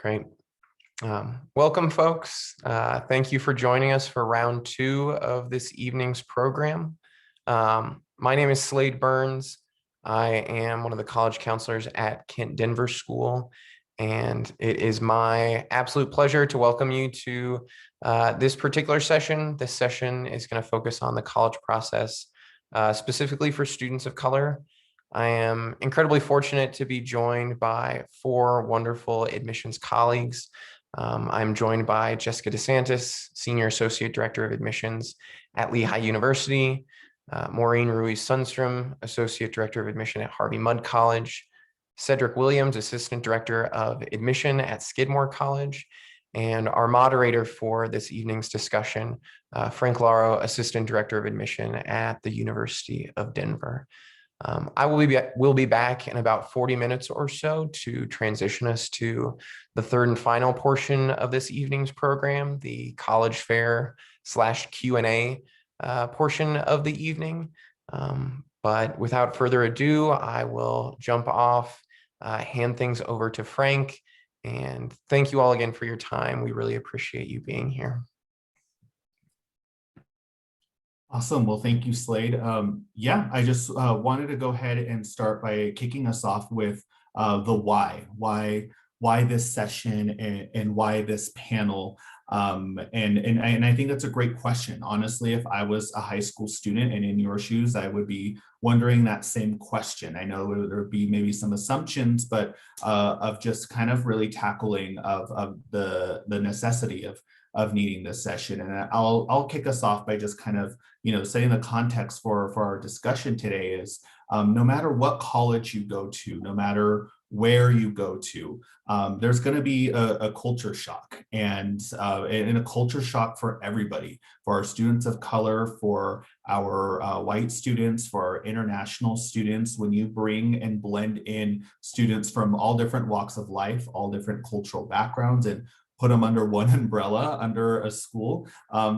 Great. Welcome, folks. Thank you for joining us for round 2 of this evening's program. My name is Slade Burns. I am one of the college counselors at Kent Denver School, and it is my absolute pleasure to welcome you to this particular session. This session is going to focus on the college process, specifically for students of color. I am incredibly fortunate to be joined by 4 wonderful admissions colleagues. I'm joined by Jessica DeSantis, Senior Associate Director of Admissions at Lehigh University, Maureen Ruiz-Sundstrom, Associate Director of Admission at Harvey Mudd College, Cedric Williams, Assistant Director of Admission at Skidmore College, and our moderator for this evening's discussion, Frank Lauro, Assistant Director of Admission at the University of Denver. I will be back in about 40 minutes or so to transition us to the third and final portion of this evening's program, the college fair / Q&A portion of the evening. But without further ado, I will jump off, hand things over to Frank, and thank you all again for your time. We really appreciate you being here. Awesome. Well, thank you, Slade. Yeah, I just wanted to go ahead and start by kicking us off with the why this session and why this panel. And I think that's a great question. Honestly, if I was a high school student and in your shoes, I would be wondering that same question. I know there would be maybe some assumptions, but of just kind of really tackling of the necessity of needing this session. And I'll kick us off by just kind of, setting the context for our discussion today is no matter what college you go to, no matter where you go to, there's going to be a culture shock and a culture shock for everybody, for our students of color, for our white students, for our international students. When you bring and blend in students from all different walks of life, all different cultural backgrounds, and put them under one umbrella, under a school,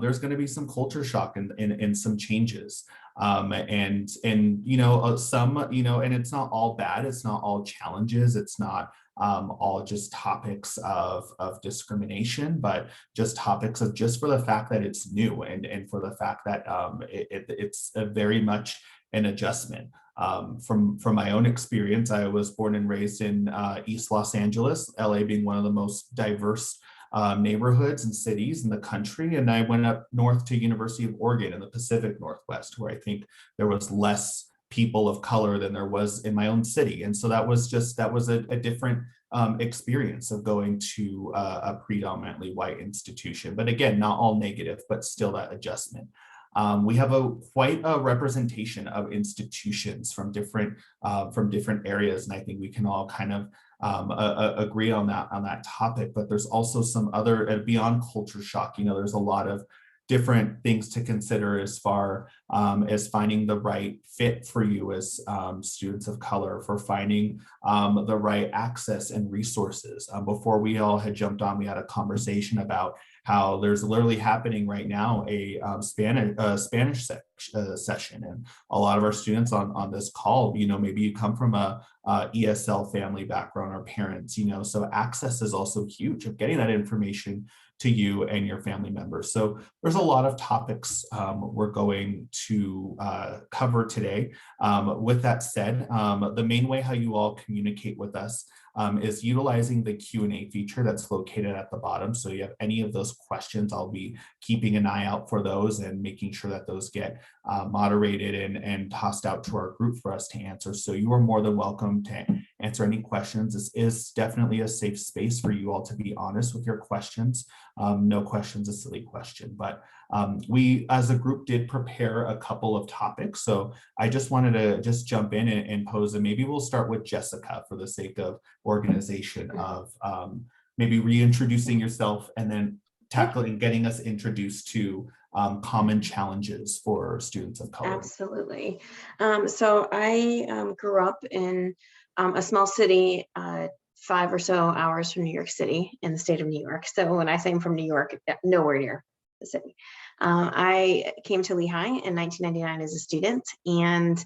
there's going to be some culture shock and some changes. And it's not all bad. It's not all challenges. It's not all just topics of discrimination, but just topics of just for the fact that it's new and for the fact that it's very much an adjustment. From my own experience, I was born and raised in East Los Angeles, LA being one of the most diverse neighborhoods and cities in the country. And I went up north to University of Oregon in the Pacific Northwest, where I think there was less people of color than there was in my own city. And so that was a different experience of going to a predominantly white institution. But again, not all negative, but still that adjustment. We have quite a representation of institutions from different areas, and I think we can all kind of agree on that topic. But there's also some other beyond culture shock. There's a lot of different things to consider as far as finding the right fit for you as students of color, for finding the right access and resources. Before we all had jumped on, we had a conversation about how there's literally happening right now a Spanish session, and a lot of our students on this call, maybe you come from a ESL family background or parents, so access is also huge of getting that information to you and your family members. So there's a lot of topics we're going to cover today. With that said, the main way how you all communicate with us is utilizing the Q&A feature that's located at the bottom. So you have any of those questions, I'll be keeping an eye out for those and making sure that those get moderated and tossed out to our group for us to answer. So you are more than welcome to answer any questions. This is definitely a safe space for you all to be honest with your questions. No question's a silly question, but we as a group did prepare a couple of topics. So I just wanted to just jump in and pose, and maybe we'll start with Jessica for the sake of organization of maybe reintroducing yourself and then getting us introduced to common challenges for students of color. Absolutely. So I grew up in a small city, 5 or so hours from New York City in the state of New York. So when I say I'm from New York, nowhere near the city. I came to Lehigh in 1999 as a student, and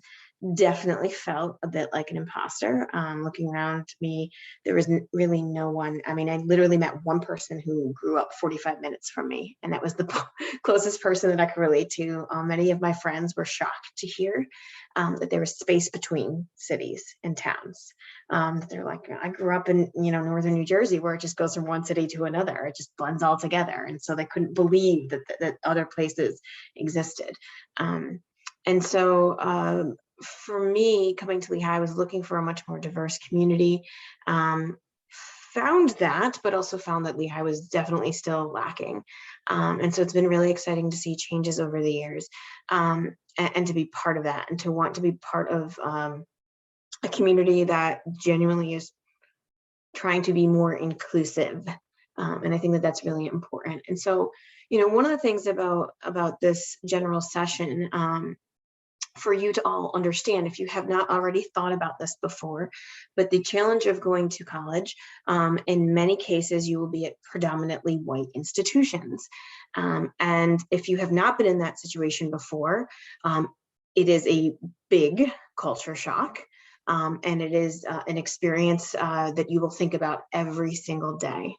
definitely felt a bit like an imposter. Looking around me, there was really no one. I mean, I literally met one person who grew up 45 minutes from me, and that was the closest person that I could relate to. Many of my friends were shocked to hear that there was space between cities and towns. They're like, I grew up in, northern New Jersey, where it just goes from one city to another. It just blends all together. And so they couldn't believe that other places existed. And so for me, coming to Lehigh, I was looking for a much more diverse community. Found that, but also found that Lehigh was definitely still lacking. And so it's been really exciting to see changes over the years, and to be part of that, and to want to be part of a community that genuinely is trying to be more inclusive. And I think that that's really important. And so, one of the things about this general session, for you to all understand, if you have not already thought about this before, but the challenge of going to college, in many cases, you will be at predominantly white institutions. And if you have not been in that situation before, it is a big culture shock. And it is an experience that you will think about every single day.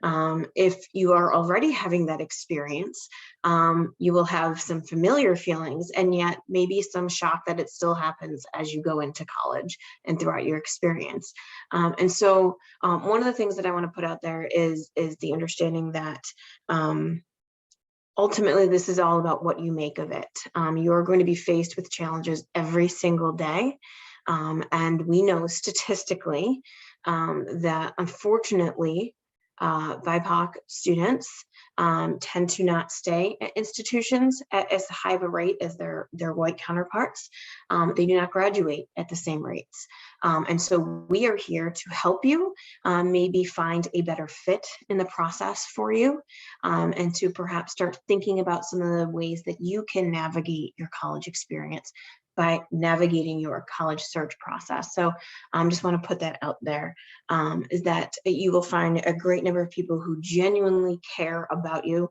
If you are already having that experience, you will have some familiar feelings, and yet maybe some shock that it still happens as you go into college and throughout your experience. And so one of the things that I want to put out there is the understanding that ultimately, this is all about what you make of it. You're going to be faced with challenges every single day. And we know statistically that unfortunately, BIPOC students tend to not stay at institutions at as high of a rate as their white counterparts. They do not graduate at the same rates. And so we are here to help you maybe find a better fit in the process for you, and to perhaps start thinking about some of the ways that you can navigate your college experience by navigating your college search process. So just want to put that out there, is that you will find a great number of people who genuinely care about you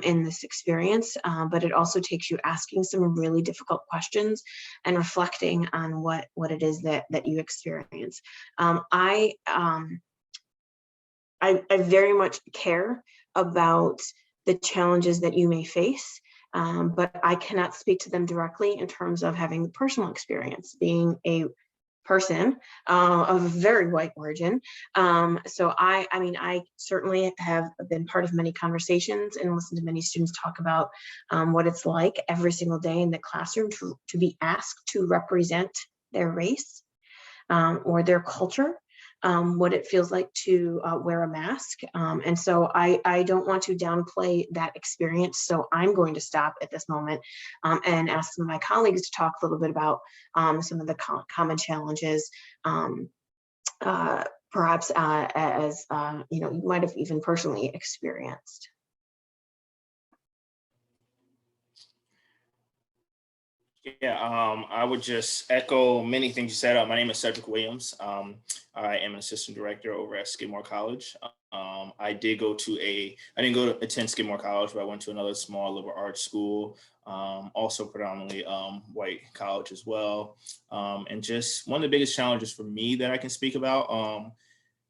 in this experience, but it also takes you asking some really difficult questions and reflecting on what it is that you experience. I very much care about the challenges that you may face. But I cannot speak to them directly in terms of having the personal experience, being a person of very white origin. So I mean, I certainly have been part of many conversations and listened to many students talk about what it's like every single day in the classroom to be asked to represent their race or their culture. What it feels like to wear a mask. And so I don't want to downplay that experience. So I'm going to stop at this moment and ask some of my colleagues to talk a little bit about some of the common challenges, perhaps as you might have even personally experienced. Yeah, I would just echo many things you said. My name is Cedric Williams. I am an assistant director over at Skidmore College. I didn't go to attend Skidmore College, but I went to another small liberal arts school, also predominantly white college as well. And just one of the biggest challenges for me that I can speak about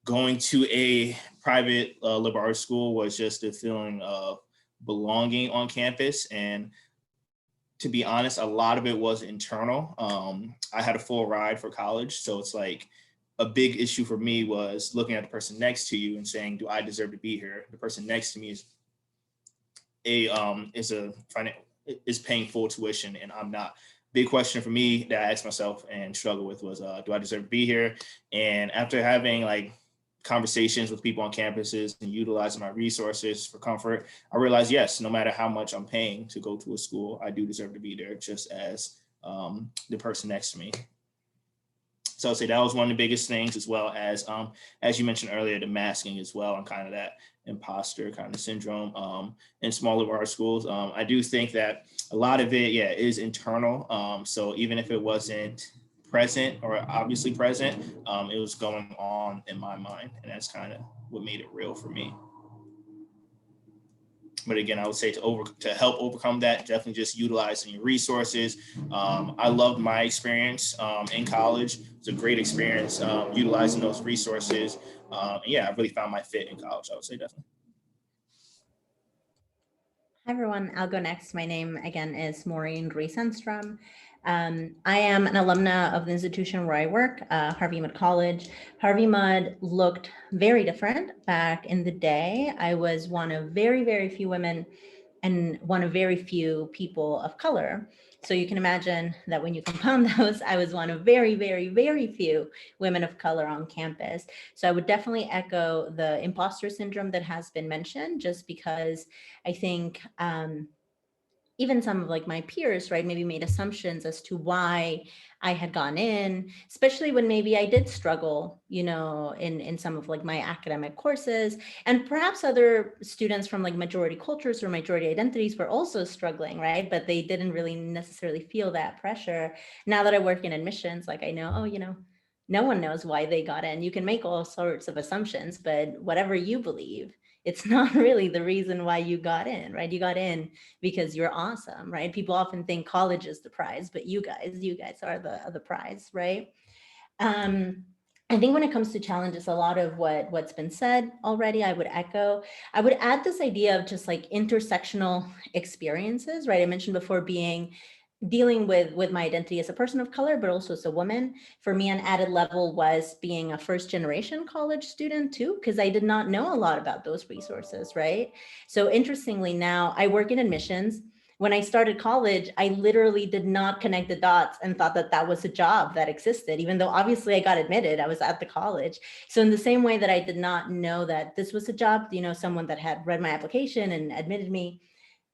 going to a private liberal arts school was just the feeling of belonging on campus. And to be honest, a lot of it was internal. I had a full ride for college. So it's like a big issue for me was looking at the person next to you and saying, do I deserve to be here? The person next to me is paying full tuition and I'm not. Big question for me that I asked myself and struggled with was, do I deserve to be here? And after having conversations with people on campuses and utilizing my resources for comfort, I realized, yes, no matter how much I'm paying to go to a school, I do deserve to be there just as the person next to me. So I'd say that was one of the biggest things, as well as you mentioned earlier, the masking as well, and kind of that imposter kind of syndrome in small liberal arts schools. I do think that a lot of it, is internal. So even if it wasn't present or obviously present, it was going on in my mind, and that's kind of what made it real for me. But again, I would say to help overcome that, definitely just utilizing your resources. I loved my experience in college. It's a great experience utilizing those resources. Yeah, I really found my fit in college, I would say definitely. Hi, everyone. I'll go next. My name, again, is Maureen Riesenstrom. I am an alumna of the institution where I work, Harvey Mudd College. Harvey Mudd looked very different back in the day. I was one of very, very few women and one of very few people of color. So you can imagine that when you compound those, I was one of very, very, very few women of color on campus. So I would definitely echo the imposter syndrome that has been mentioned, just because I think even some of like my peers, right, maybe made assumptions as to why I had gone in, especially when maybe I did struggle, you know, in some of like my academic courses, and perhaps other students from like majority cultures or majority identities were also struggling, right? But they didn't really necessarily feel that pressure. Now that I work in admissions, like I know, oh, you know, no one knows why they got in. You can make all sorts of assumptions, but whatever you believe, it's not really the reason why you got in, right? You got in because you're awesome, right? People often think college is the prize, but you guys are the prize, right? I think when it comes to challenges, a lot of what's been said already, I would echo. I would add this idea of just like intersectional experiences, right? I mentioned before dealing with my identity as a person of color, but also as a woman. For me, an added level was being a first generation college student too, because I did not know a lot about those resources, right? So interestingly, now I work in admissions. When I started college, I literally did not connect the dots and thought that that was a job that existed, even though obviously I got admitted, I was at the college. So in the same way that I did not know that this was a job, you know, someone that had read my application and admitted me,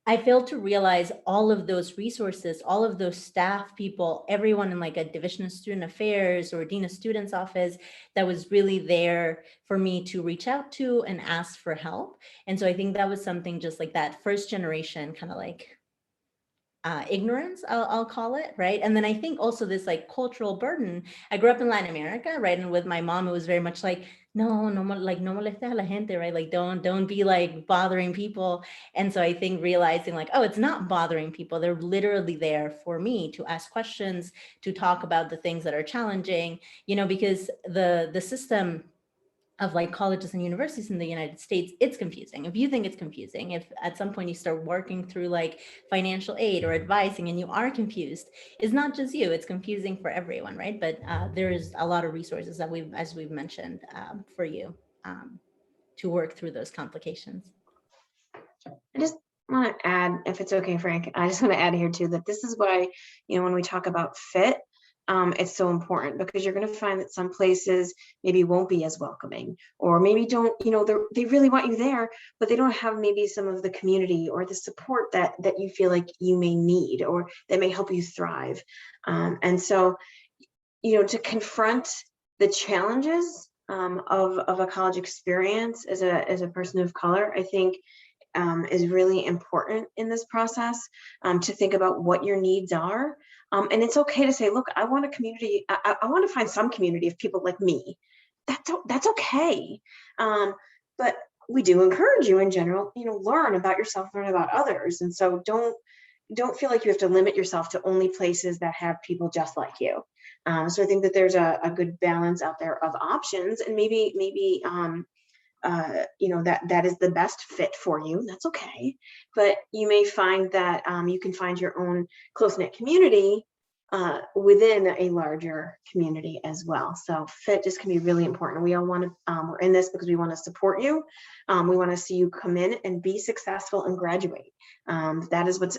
I failed to realize all of those resources, all of those staff people, everyone in like a division of student affairs or dean of students office that was really there for me to reach out to and ask for help. And so I think that was something just like that first generation kind of like ignorance, I'll call it, right? And then I think also this like cultural burden. I grew up in Latin America, right? And with my mom, it was very much like, no, no, like no molestes a la gente, right? Like don't be like bothering people. And so I think realizing like, oh, it's not bothering people. They're literally there for me to ask questions, to talk about the things that are challenging, you know, because the system of like colleges and universities in the United States, it's confusing. If you think it's confusing, if at some point you start working through like financial aid or advising and you are confused, it's not just you, it's confusing for everyone, right? But there is a lot of resources that as we've mentioned, for you to work through those complications. I just want to add, if it's okay, Frank, I just want to add here too, that this is why, you know, when we talk about fit, it's so important, because you're going to find that some places maybe won't be as welcoming, or maybe don't, you know, they really want you there, but they don't have maybe some of the community or the support that you feel like you may need, or that may help you thrive. And so, you know, to confront the challenges of a college experience as a person of color, I think is really important in this process, to think about what your needs are. And it's okay to say, look, I want a community, I want to find some community of people like me. That's okay. But we do encourage you in general, you know, learn about yourself, learn about others. And so don't feel like you have to limit yourself to only places that have people just like you. So I think that there's a good balance out there of options, and maybe you know, that is the best fit for you. That's okay. But you may find that you can find your own close-knit community within a larger community as well. So fit just can be really important. We all want to, we're in this because we want to support you. We want to see you come in and be successful and graduate. That is what's,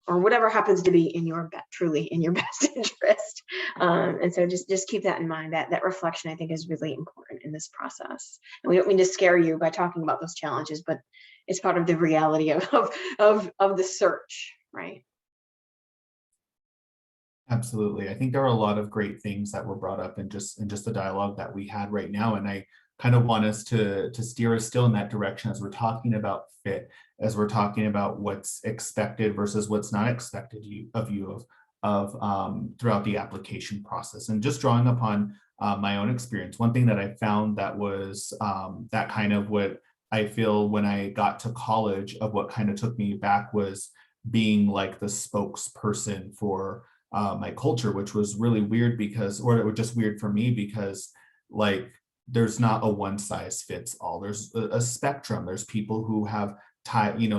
or whatever happens to be in your truly in your best interest. And so just keep that in mind. That reflection, I think, is really important in this process. And we don't mean to scare you by talking about those challenges, but it's part of the reality of the search, right? Absolutely. I think there are a lot of great things that were brought up in just the dialogue that we had right now. And I kind of want us to steer us still in that direction as we're talking about fit, as we're talking about what's expected versus what's not expected of you throughout the application process. And just drawing upon my own experience, one thing that I found that was that kind of what I feel when I got to college of what kind of took me back was being like the spokesperson for my culture, which was really weird because, or it was just weird for me because like there's not a one size fits all. There's a spectrum. There's people who have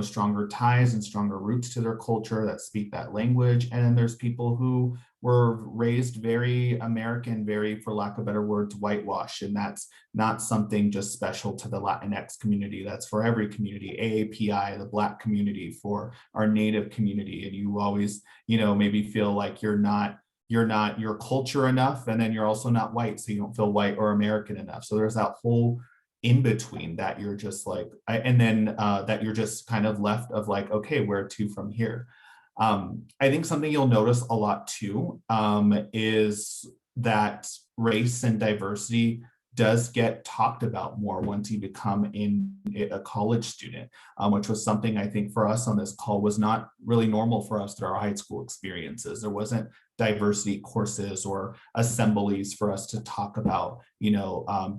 stronger ties and stronger roots to their culture that speak that language. And then there's people who were raised very American, very, for lack of better words, whitewashed. And that's not something just special to the Latinx community. That's for every community, AAPI, the Black community, for our Native community. And you always, maybe feel like you're not your culture enough, and then you're also not white, so you don't feel white or American enough. So there's that whole in between that you're just like, and then that you're just kind of left of like, okay, where to from here? I think something you'll notice a lot too is that race and diversity does get talked about more once you become a college student, which was something I think for us on this call was not really normal for us through our high school experiences. There wasn't diversity courses or assemblies for us to talk about,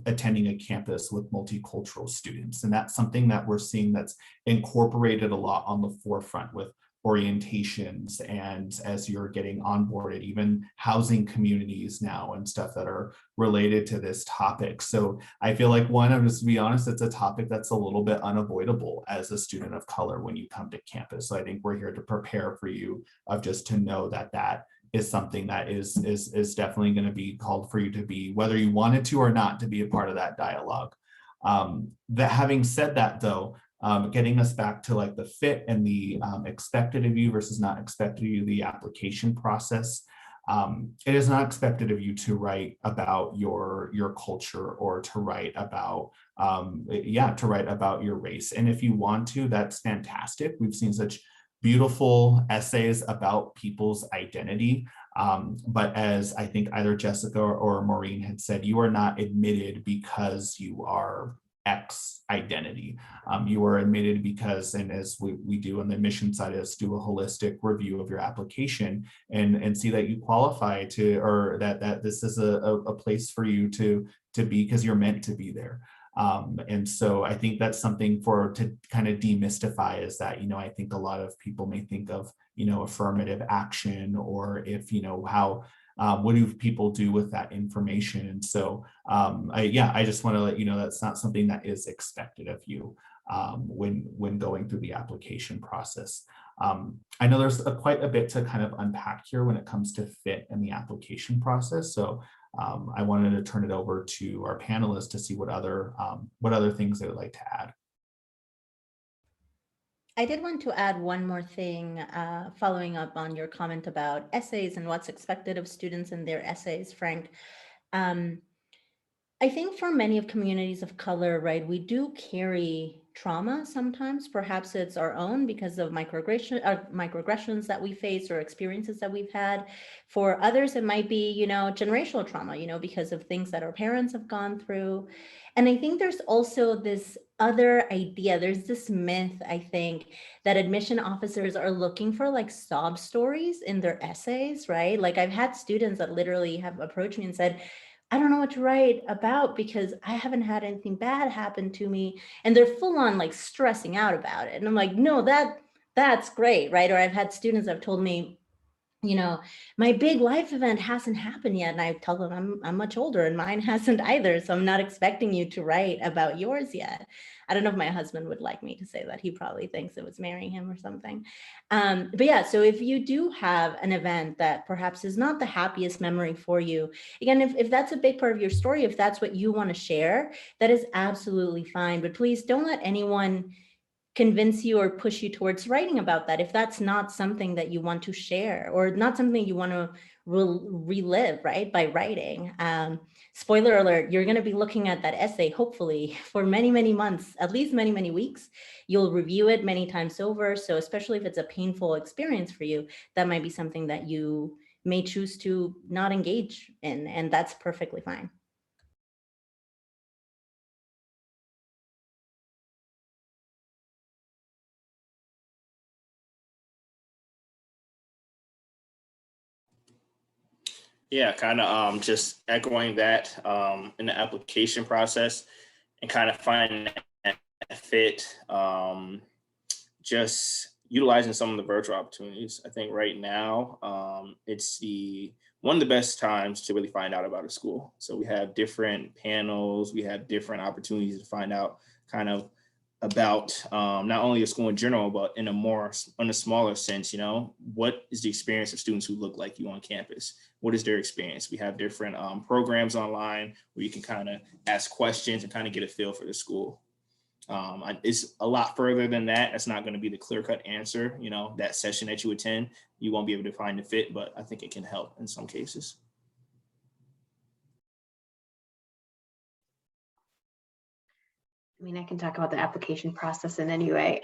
attending a campus with multicultural students. And that's something that we're seeing that's incorporated a lot on the forefront with orientations, and as you're getting onboarded, even housing communities now and stuff that are related to this topic. So I feel like I'm just to be honest, it's a topic that's a little bit unavoidable as a student of color when you come to campus. So I think we're here to prepare for you of just to know that that is something that is definitely going to be called for you to be, whether you wanted to or not, to be a part of that dialogue. That having said that though, getting us back to like the fit and the expected of you versus not expected of you, the application process. It is not expected of you to write about your culture or to write about your race. And if you want to, that's fantastic. We've seen such beautiful essays about people's identity. But as I think either Jessica or Maureen had said, you are not admitted because you are X identity. You are admitted because, and as we do on the admission side, is do a holistic review of your application and see that you qualify to, or that this is a place for you to be because you're meant to be there. And so I think that's something to kind of demystify is that, I think a lot of people may think of, affirmative action, or if, how what do people do with that information? And so I just want to let you know that's not something that is expected of you when going through the application process. I know there's quite a bit to kind of unpack here when it comes to fit in the application process. So I wanted to turn it over to our panelists to see what other things they would like to add. I did want to add one more thing, following up on your comment about essays and what's expected of students in their essays, Frank. I think for many of communities of color, right, we do carry trauma sometimes. Perhaps it's our own because of microaggressions that we face or experiences that we've had. For others, it might be, generational trauma, because of things that our parents have gone through. And I think there's also this other idea, there's this myth, I think, that admission officers are looking for like sob stories in their essays, right? Like I've had students that literally have approached me and said, I don't know what to write about because I haven't had anything bad happen to me. And they're full on like stressing out about it. And I'm like, no, that's great, right? Or I've had students that have told me, my big life event hasn't happened yet. And I tell them I'm much older and mine hasn't either. So I'm not expecting you to write about yours yet. I don't know if my husband would like me to say that. He probably thinks it was marrying him or something. But yeah, so if you do have an event that perhaps is not the happiest memory for you, again, if that's a big part of your story, if that's what you want to share, that is absolutely fine. But please don't let anyone convince you or push you towards writing about that if that's not something that you want to share or not something you want to relive, right, by writing. Spoiler alert, you're going to be looking at that essay hopefully for many, many months, at least many, many weeks. You'll review it many times over. So especially if it's a painful experience for you, that might be something that you may choose to not engage in, and that's perfectly fine. Yeah, kind of just echoing that in the application process and kind of finding that fit, just utilizing some of the virtual opportunities. I think right now, it's one of the best times to really find out about a school. So we have different panels, we have different opportunities to find out kind of about not only a school in general, but in a smaller sense, what is the experience of students who look like you on campus? What is their experience? We have different programs online where you can kind of ask questions and kind of get a feel for the school. It's a lot further than that. That's not going to be the clear-cut answer. That session that you attend, you won't be able to find the fit, but I think it can help in some cases. I mean, I can talk about the application process in any way.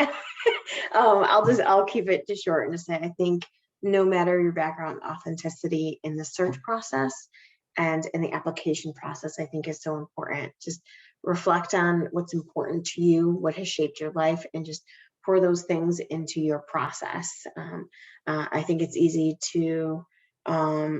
I'll keep it just short and just say, I think no matter your background, authenticity in the search process and in the application process, I think is so important. Just reflect on what's important to you, what has shaped your life, and just pour those things into your process. I think it's easy to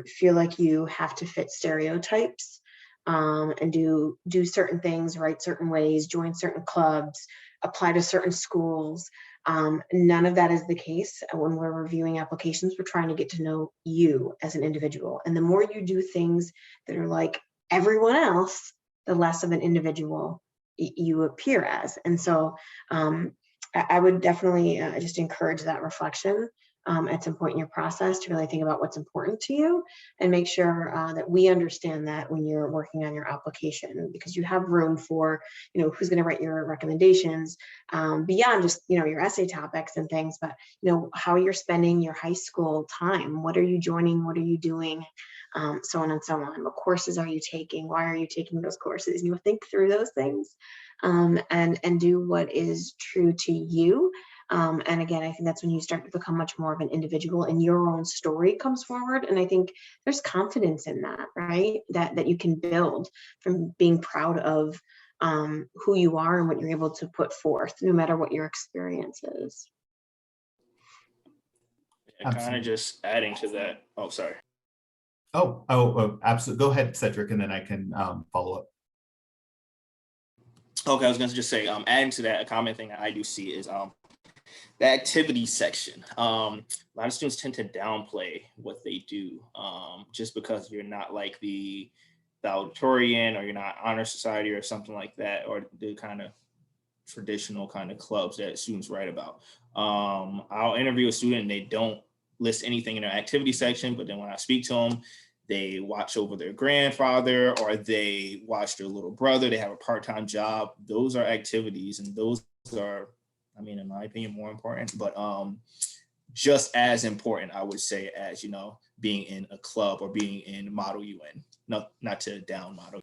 feel like you have to fit stereotypes and do certain things, write certain ways, join certain clubs, apply to certain schools. None of that is the case. When we're reviewing applications, we're trying to get to know you as an individual. And the more you do things that are like everyone else, the less of an individual you appear as. And so I would definitely just encourage that reflection at some point in your process to really think about what's important to you and make sure that we understand that when you're working on your application, because you have room for, who's going to write your recommendations beyond just, your essay topics and things, but, how you're spending your high school time. What are you joining? What are you doing? So on and so on. What courses are you taking? Why are you taking those courses? Think through those things and do what is true to you. And again, I think that's when you start to become much more of an individual and your own story comes forward. And I think there's confidence in that, right? That you can build from being proud of who you are and what you're able to put forth, no matter what your experience is. Kind of just adding to that. Oh, sorry. Oh, absolutely. Go ahead, Cedric, and then I can follow up. Okay, I was going to just say, adding to that, a common thing that I do see is the activity section. A lot of students tend to downplay what they do just because you're not like the valedictorian or you're not honor society or something like that, or the kind of traditional kind of clubs that students write about. I'll interview a student and they don't list anything in their activity section, but then when I speak to them, they watch over their grandfather or they watch their little brother, they have a part-time job. Those are activities, and those are, in my opinion, more important, but just as important, I would say, as, being in a club or being in Model UN, not to down Model.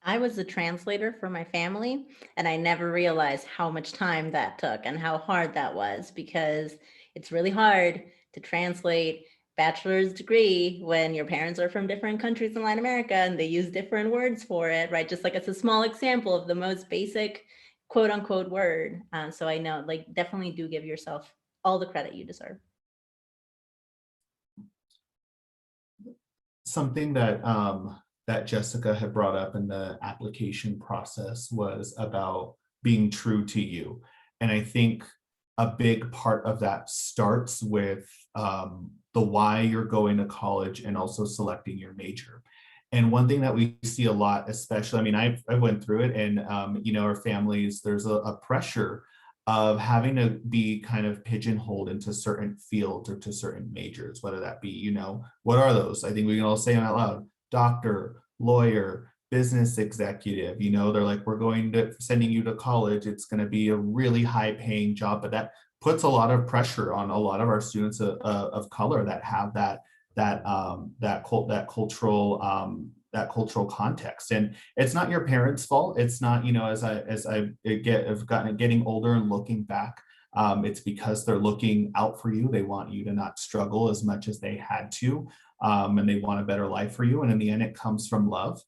I was a translator for my family, and I never realized how much time that took and how hard that was, because it's really hard to translate bachelor's degree when your parents are from different countries in Latin America and they use different words for it, right? Just like it's a small example of the most basic quote unquote word. So I know, definitely do give yourself all the credit you deserve. Something that that Jessica had brought up in the application process was about being true to you. And I think a big part of that starts with the why you're going to college and also selecting your major. And one thing that we see a lot, especially, I went through it, and our families, there's a pressure of having to be kind of pigeonholed into certain fields or to certain majors, whether that be, what are those? I think we can all say them out loud: doctor, lawyer, business executive. They're like, we're sending you to college. It's going to be a really high paying job, but that puts a lot of pressure on a lot of our students of color that have that cultural context. And it's not your parents' fault. It's not, as I've gotten getting older and looking back, it's because they're looking out for you. They want you to not struggle as much as they had to, and they want a better life for you. And in the end, it comes from love.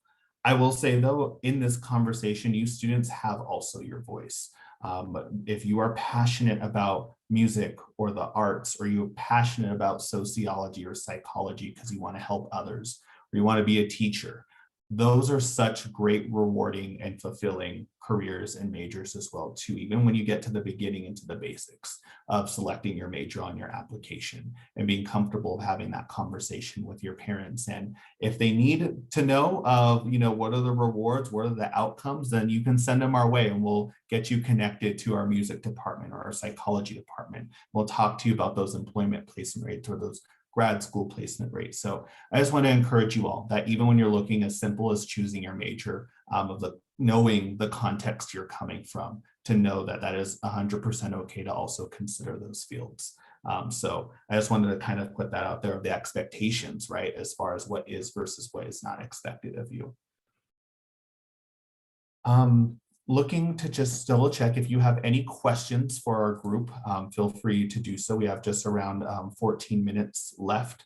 I will say, though, in this conversation, you students have also your voice. If you are passionate about music or the arts, or you're passionate about sociology or psychology because you want to help others, or you want to be a teacher, those are such great, rewarding, and fulfilling careers and majors as well too, even when you get to the beginning into the basics of selecting your major on your application and being comfortable having that conversation with your parents. And if they need to know of, what are the rewards, what are the outcomes, then you can send them our way and we'll get you connected to our music department or our psychology department. We'll talk to you about those employment placement rates or those grad school placement rate. So I just want to encourage you all that even when you're looking as simple as choosing your major, knowing the context you're coming from, to know that that is 100% okay to also consider those fields. So I just wanted to kind of put that out there of the expectations, right, as far as what is versus what is not expected of you. Looking to just double check if you have any questions for our group, feel free to do so. We have just around 14 minutes left.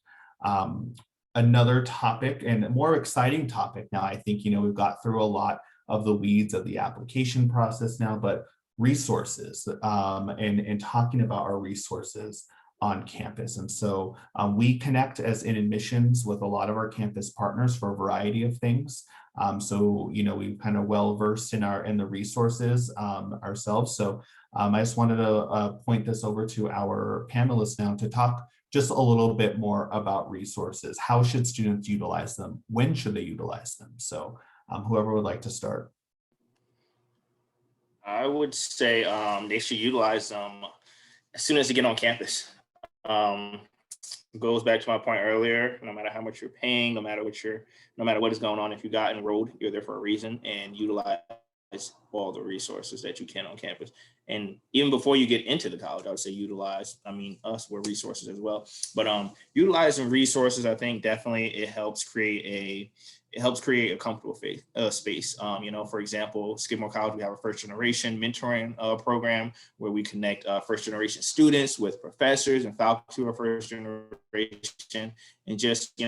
Another topic and a more exciting topic now, I think, we've got through a lot of the weeds of the application process now, but resources and talking about our resources on campus. And so we connect as in admissions with a lot of our campus partners for a variety of things. So, we're kind of well versed in the resources ourselves. So I just wanted to point this over to our panelists now to talk just a little bit more about resources. How should students utilize them? When should they utilize them? So whoever would like to start. I would say they should utilize them as soon as they get on campus. Goes back to my point earlier, no matter how much you're paying, no matter what is going on, if you got enrolled, you're there for a reason, and utilize all the resources that you can on campus. And even before you get into the college, I would say utilize, us, we're resources as well, but utilizing resources, I think definitely it helps create a comfortable space. For example, Skidmore College, we have a first generation mentoring program where we connect first generation students with professors and faculty who are first generation, and just,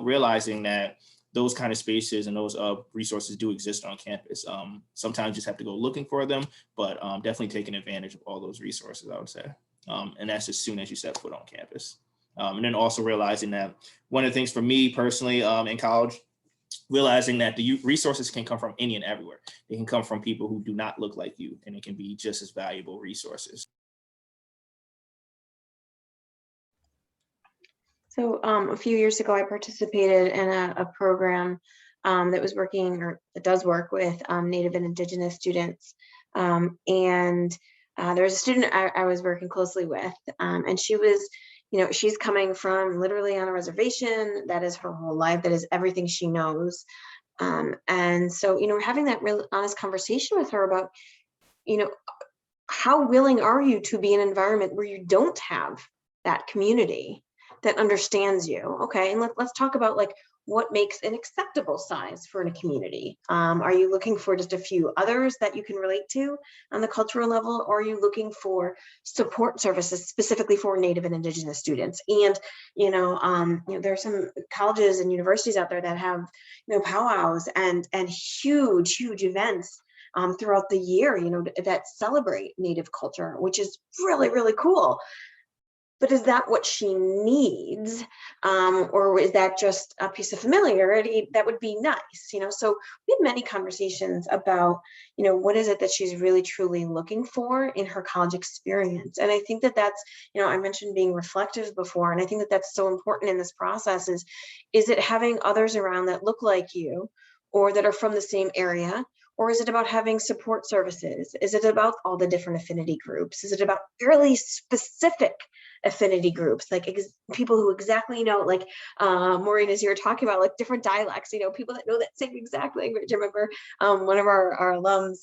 realizing that those kind of spaces and those resources do exist on campus. Sometimes you just have to go looking for them, but definitely taking advantage of all those resources, I would say. And that's as soon as you step foot on campus. And then also realizing that one of the things for me personally in college, realizing that the resources can come from any and everywhere. They can come from people who do not look like you, and it can be just as valuable resources. So a few years ago, I participated in a program that was working, or it does work with Native and Indigenous students. And there was a student I was working closely with, and she was, she's coming from literally on a reservation. That is her whole life. That is everything she knows. And so, we're having that real honest conversation with her about, how willing are you to be in an environment where you don't have that community that understands you? Okay, and let's talk about like what makes an acceptable size for a community. Are you looking for just a few others that you can relate to on the cultural level, or are you looking for support services specifically for Native and Indigenous students? And there are some colleges and universities out there that have powwows and huge events throughout the year, that celebrate Native culture, which is really, really cool. But is that what she needs? Or is that just a piece of familiarity that would be nice? So we had many conversations about, what is it that she's really truly looking for in her college experience? And I think that that's, I mentioned being reflective before, and I think that that's so important in this process is it having others around that look like you or that are from the same area? Or is it about having support services? Is it about all the different affinity groups? Is it about really specific affinity groups, like people who exactly know, like Maureen, as you were talking about, like different dialects, people that know that same exact language. I remember one of our alums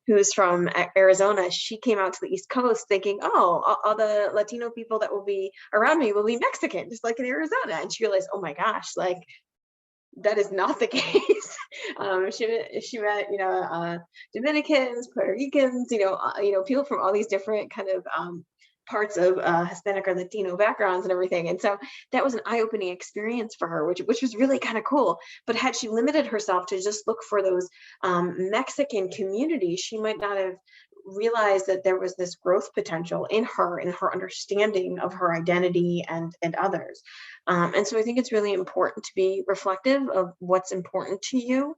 who is from Arizona, she came out to the East Coast thinking, oh, all the Latino people that will be around me will be Mexican, just like in Arizona. And she realized, oh my gosh, like that is not the case. She met, Dominicans, Puerto Ricans, people from all these different kind of parts of Hispanic or Latino backgrounds and everything. And so that was an eye-opening experience for her, which was really kind of cool. But had she limited herself to just look for those Mexican communities, she might not have realized that there was this growth potential in her understanding of her identity and others. And so I think it's really important to be reflective of what's important to you.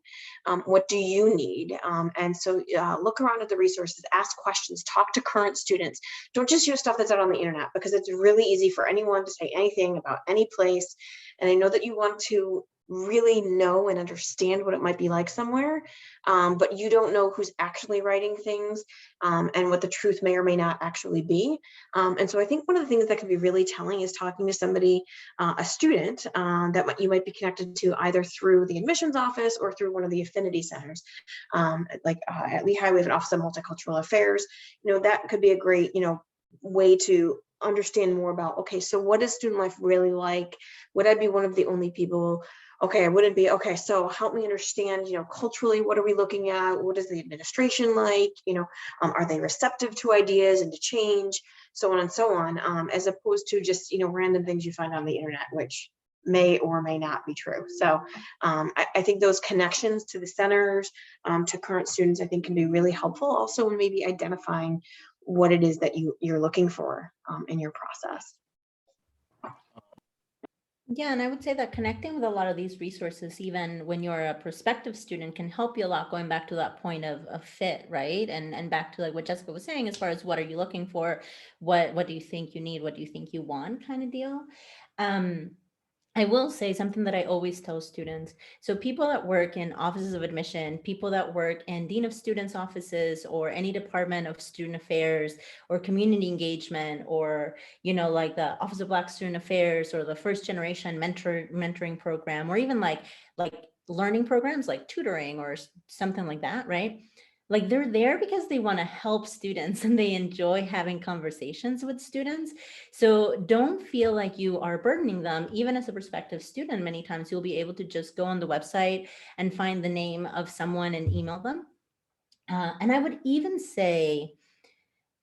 What do you need? And so look around at the resources, ask questions, talk to current students. Don't just use stuff that's out on the internet, because it's really easy for anyone to say anything about any place. And I know that you want to really know and understand what it might be like somewhere, but you don't know who's actually writing things, and what the truth may or may not actually be. And so I think one of the things that can be really telling is talking to somebody, a student that you might be connected to either through the admissions office or through one of the affinity centers. At Lehigh, we have an Office of Multicultural Affairs. That could be a great, way to understand more about, okay, so what is student life really like? Would I be one of the only people? Okay, I wouldn't be. Okay, so help me understand, culturally, what are we looking at? What is the administration like? Are they receptive to ideas and to change? So on and so on, as opposed to just, random things you find on the internet, which may or may not be true. So I think those connections to the centers, to current students, I think can be really helpful also in maybe identifying what it is that you're looking for in your process. Yeah, and I would say that connecting with a lot of these resources, even when you're a prospective student, can help you a lot, going back to that point of fit, right? And back to like what Jessica was saying, as far as what are you looking for? What do you think you need? What do you think you want, kind of deal. I will say something that I always tell students. So people that work in offices of admission, people that work in Dean of Students offices or any department of student affairs or community engagement, or, like the Office of Black Student Affairs or the first generation mentoring program, or even like learning programs like tutoring or something like that, right? Like they're there because they want to help students and they enjoy having conversations with students. So don't feel like you are burdening them. Even as a prospective student, many times you'll be able to just go on the website and find the name of someone and email them. And I would even say,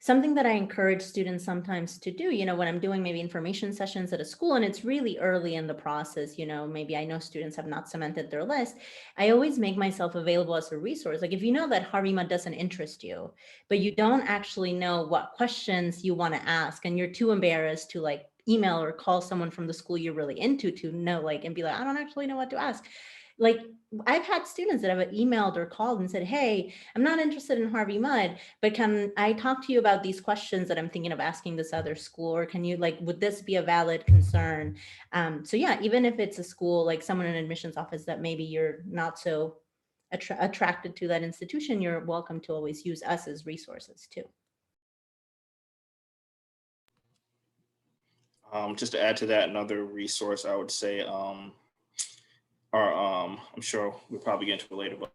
something that I encourage students sometimes to do, when I'm doing maybe information sessions at a school and it's really early in the process, maybe I know students have not cemented their list, I always make myself available as a resource. Like if you know that Harvey Mudd doesn't interest you, but you don't actually know what questions you want to ask, and you're too embarrassed to like email or call someone from the school you're really into to know, and be like, I don't actually know what to ask. Like I've had students that have emailed or called and said, hey, I'm not interested in Harvey Mudd, but can I talk to you about these questions that I'm thinking of asking this other school? Or can you would this be a valid concern? So yeah, even if it's a school, like someone in an admissions office that maybe you're not so attracted to that institution, you're welcome to always use us as resources too. Just to add to that, another resource I would say, I'm sure we'll probably get into it later, but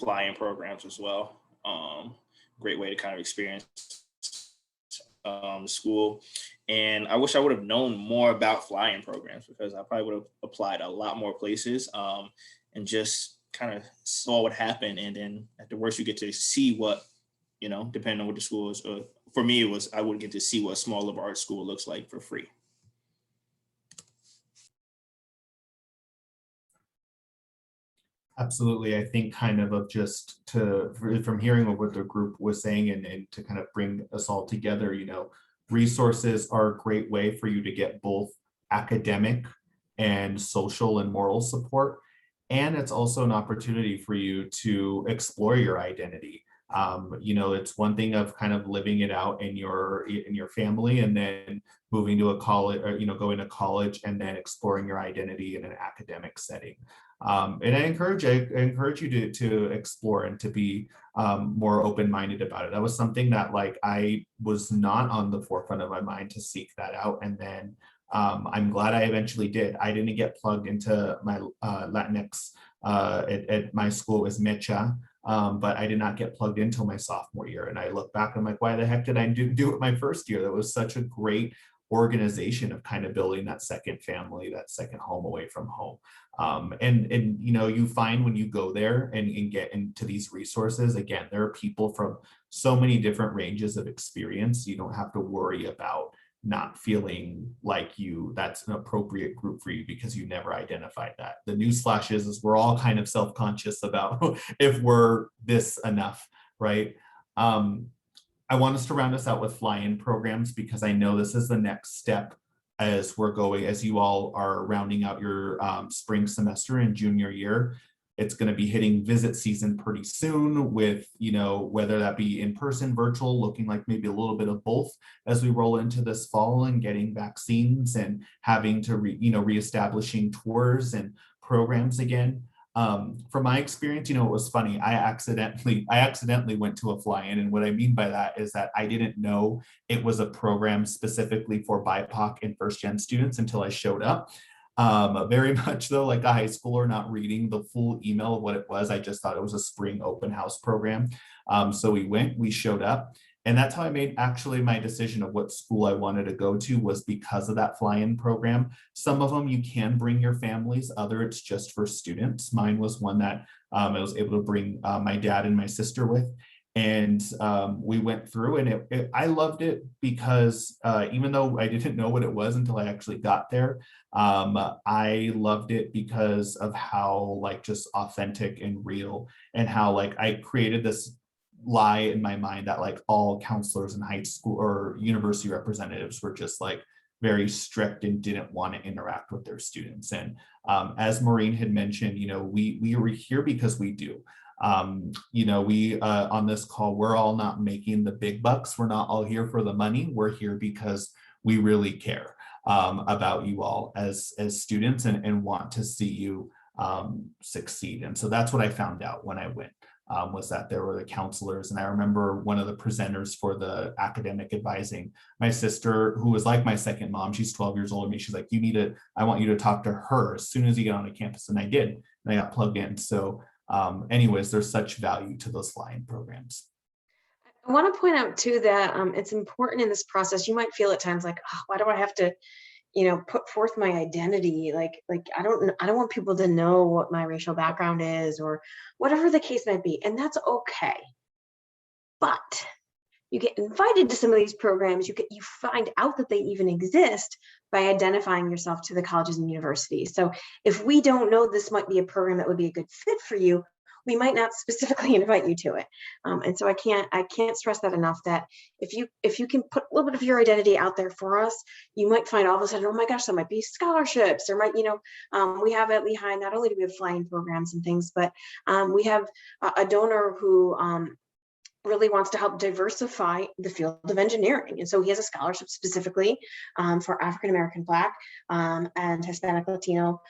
FlyIn programs as well. Great way to kind of experience school. And I wish I would have known more about FlyIn programs, because I probably would have applied a lot more places, and just kind of saw what happened. And then at the worst, you get to see what, depending on what the school is. For me, I would get to see what a small liberal arts school looks like for free. Absolutely. I think kind of just from hearing what the group was saying, and to kind of bring us all together, resources are a great way for you to get both academic and social and moral support. And it's also an opportunity for you to explore your identity. It's one thing of kind of living it out in your family, and then moving to a college, or going to college and then exploring your identity in an academic setting. And I encourage you to explore and to be more open-minded about it. That was something that I was not on the forefront of my mind to seek that out. And then I'm glad I eventually did. I didn't get plugged into my Latinx at my school. It was Mecha. But I did not get plugged in until my sophomore year. And I look back, I'm like, why the heck did I do it my first year? That was such a great organization of kind of building that second family, that second home away from home. And you find when you go there and get into these resources, again, there are people from so many different ranges of experience. You don't have to worry about not feeling like that's an appropriate group for you because you never identified that. The newsflash is we're all kind of self-conscious about if we're this enough, right? I want us to round us out with FlyIn programs, because I know this is the next step as you all are rounding out your spring semester and junior year. It's going to be hitting visit season pretty soon with, whether that be in person, virtual, looking like maybe a little bit of both as we roll into this fall and getting vaccines and having to, reestablishing tours and programs again. From my experience, it was funny. I accidentally went to a fly-in. And what I mean by that is that I didn't know it was a program specifically for BIPOC and first-gen students until I showed up. Very much though, like a high schooler, not reading the full email of what it was. I just thought it was a spring open house program. So we showed up. And that's how I made actually my decision of what school I wanted to go to, was because of that fly-in program. Some of them you can bring your families, other it's just for students. Mine was one that I was able to bring my dad and my sister with. And we went through, and I loved it because even though I didn't know what it was until I actually got there, I loved it because of how just authentic and real, and how I created this lie in my mind that all counselors and high school or university representatives were just very strict and didn't want to interact with their students. And as Maureen had mentioned, we were here because we do. We on this call, we're all not making the big bucks. We're not all here for the money. We're here because we really care about you all as students and want to see you succeed. And so that's what I found out when I went. Was that there were the counselors. And I remember one of the presenters for the academic advising, my sister, who was like my second mom, she's 12 years older than me. She's like, I want you to talk to her as soon as you get on the campus. And I did, and I got plugged in. So anyways, there's such value to those fly-in programs. I want to point out too that it's important in this process. You might feel at times why do I have to put forth my identity? I don't want people to know what my racial background is, or whatever the case might be. And that's okay. But you get invited to some of these programs, you find out that they even exist by identifying yourself to the colleges and universities. So if we don't know this might be a program that would be a good fit for you, we might not specifically invite you to it. And so I can't stress that enough, that if you can put a little bit of your identity out there for us, you might find all of a sudden, oh my gosh, there might be scholarships. There might, we have at Lehigh, not only do we have flying programs and things, but we have a donor who really wants to help diversify the field of engineering. And so he has a scholarship specifically for African-American, Black, and Hispanic, Latino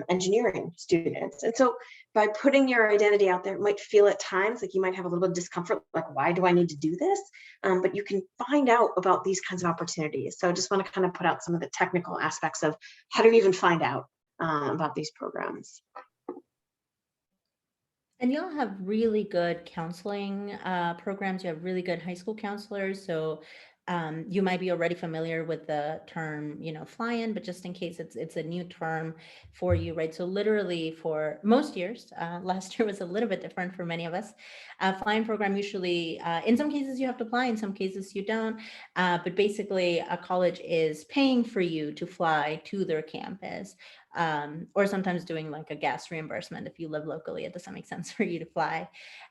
engineering students. And so by putting your identity out there, it might feel at times like you might have a little bit of discomfort, why do I need to do this? But you can find out about these kinds of opportunities. So I just want to kind of put out some of the technical aspects of how do you even find out about these programs. And y'all have really good counseling programs. You have really good high school counselors. So you might be already familiar with the term, fly-in, but just in case it's a new term for you, right? So literally for most years, last year was a little bit different for many of us. Fly-in program usually, in some cases you have to apply, in some cases you don't. But basically a college is paying for you to fly to their campus. Or sometimes doing a gas reimbursement if you live locally, it doesn't make sense for you to fly.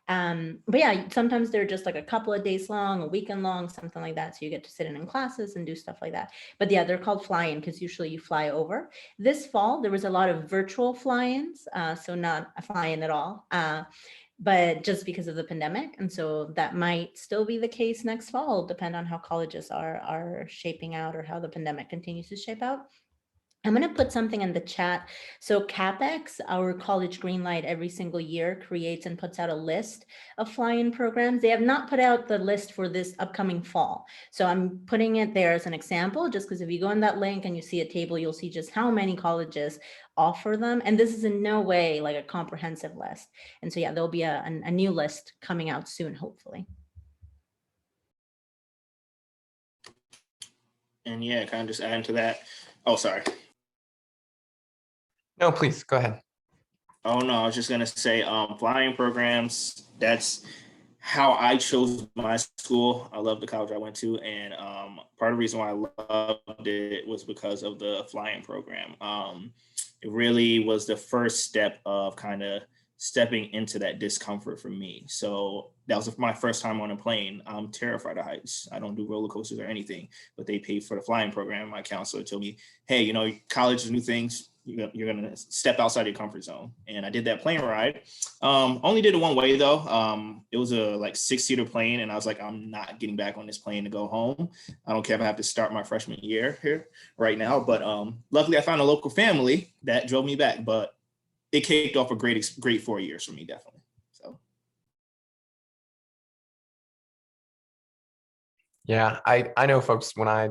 But yeah, sometimes they're just a couple of days long, a weekend long, something like that. So you get to sit in classes and do stuff like that. But yeah, they're called fly-in because usually you fly over. This fall, there was a lot of virtual fly-ins, so not a fly-in at all. But just because of the pandemic. And so that might still be the case next fall, depend on how colleges are shaping out or how the pandemic continues to shape out. I'm going to put something in the chat. So CapEx, our college Greenlight, every single year creates and puts out a list of fly-in programs. They have not put out the list for this upcoming fall. So I'm putting it there as an example, just because if you go in that link and you see a table, you'll see just how many colleges offer them. And this is in no way a comprehensive list. And so yeah, there'll be a new list coming out soon, hopefully. And yeah, kind of just adding to that. Oh, sorry. No, please go ahead. Oh no, I was just gonna say, flying programs. That's how I chose my school. I love the college I went to, and part of the reason why I loved it was because of the flying program. It really was the first step of kind of stepping into that discomfort for me. So that was my first time on a plane. I'm terrified of heights. I don't do roller coasters or anything, but they paid for the flying program. My counselor told me, hey, you know, college is new things. You're going to step outside your comfort zone. And I did that plane ride. Only did it one way though. It was a like 6-seater plane. And I was like, I'm not getting back on this plane to go home. I don't care if I have to start my freshman year here right now. But luckily I found a local family that drove me back. But it kicked off a great 4 years for me, definitely. So. Yeah, I know folks when I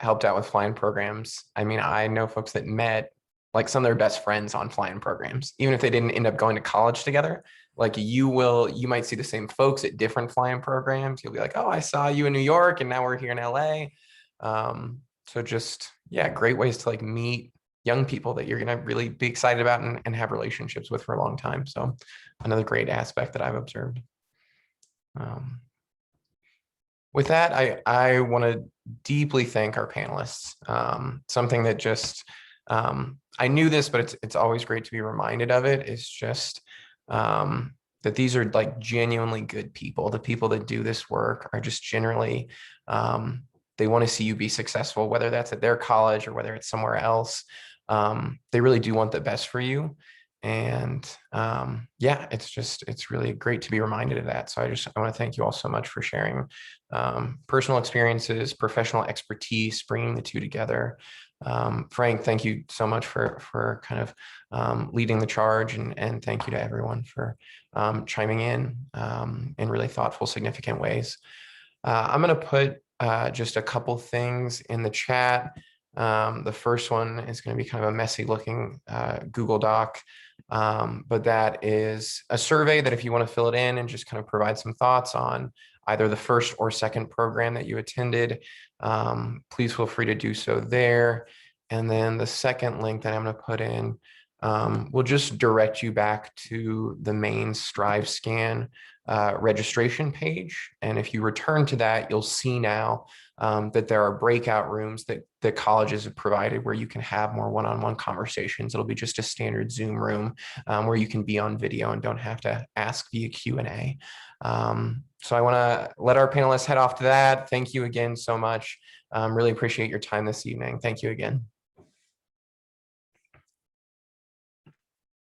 helped out with flying programs. I mean, I know folks that met like some of their best friends on flying programs, even if they didn't end up going to college together. Like you might see the same folks at different flying programs. You'll be like, oh, I saw you in New York and now we're here in LA. So just, yeah, great ways to like meet young people that you're going to really be excited about and have relationships with for a long time. So another great aspect that I've observed. With that, I want to deeply thank our panelists. Something that just, I knew this, but it's always great to be reminded of it. It's just that these are like genuinely good people. The people that do this work are just generally, they want to see you be successful, whether that's at their college or whether it's somewhere else. They really do want the best for you. And yeah, it's really great to be reminded of that. So I want to thank you all so much for sharing personal experiences, professional expertise, bringing the two together. Frank, thank you so much for kind of leading the charge, and thank you to everyone for chiming in really thoughtful, significant ways. I'm going to put just a couple things in the chat. The first one is going to be kind of a messy looking Google Doc, but that is a survey that if you want to fill it in and just kind of provide some thoughts on either the first or second program that you attended, please feel free to do so there. And then the second link that I'm going to put in will just direct you back to the main Strive Scan registration page. And if you return to that, you'll see now that there are breakout rooms that the colleges have provided where you can have more one-on-one conversations. It'll be just a standard Zoom room where you can be on video and don't have to ask via Q&A. So I want to let our panelists head off to that. Thank you again so much. Really appreciate your time this evening. Thank you again.